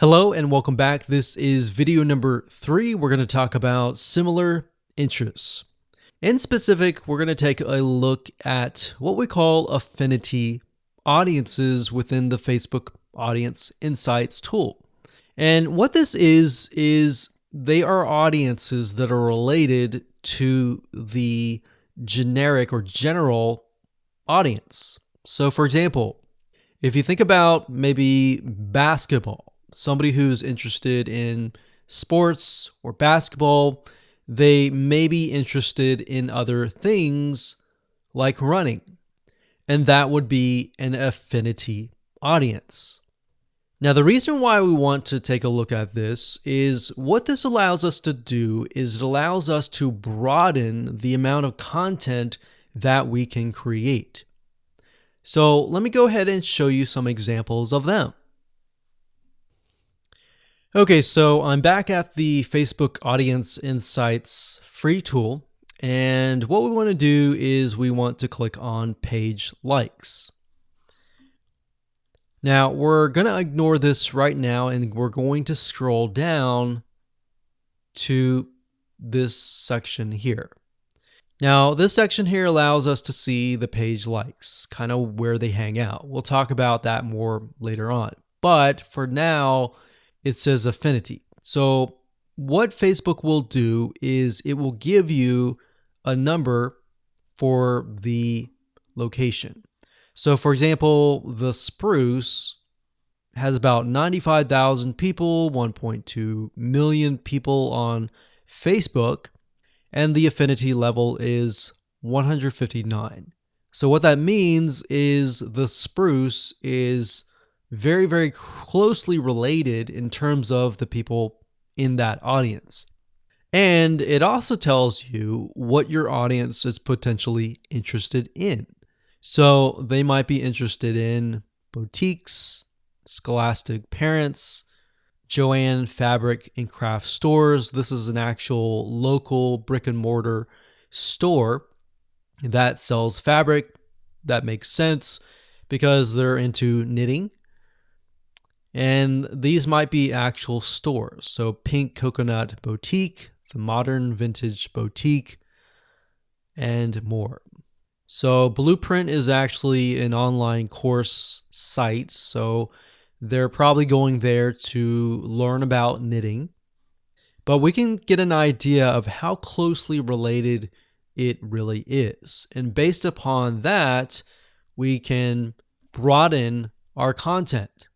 Hello and welcome back. This is video number 3. We're going to talk about similar interests. In specific, we're going to take a look at what we call affinity audiences within the Facebook Audience Insights tool. And what this is they are audiences that are related to the generic or general audience. So for example, if you think about maybe basketball, somebody who's interested in sports or basketball, they may be interested in other things like running, and that would be an affinity audience. Now, the reason why we want to take a look at this is what this allows us to do is it allows us to broaden the amount of content that we can create. So let me go ahead and show you some examples of them. Okay, so I'm back at the Facebook Audience Insights free tool, and what we want to do is we want to click on Page Likes. Now, we're going to ignore this right now, and we're going to scroll down to this section here. Now, this section here allows us to see the page likes, kind of where they hang out. We'll talk about that more later on. But for now, it says affinity. So what Facebook will do is it will give you a number for the location. So for example, the Spruce has about 95,000 people, 1.2 million people on Facebook, and the affinity level is 159. So what that means is the Spruce is very, very closely related in terms of the people in that audience. And it also tells you what your audience is potentially interested in. So they might be interested in boutiques, scholastic parents, Joann fabric and craft stores. This is an actual local brick and mortar store that sells fabric. That makes sense because they're into knitting. And these might be actual stores. So Pink Coconut Boutique, the Modern Vintage Boutique, and more. So Blueprint is actually an online course site. So they're probably going there to learn about knitting. But we can get an idea of how closely related it really is. And based upon that, we can broaden our content.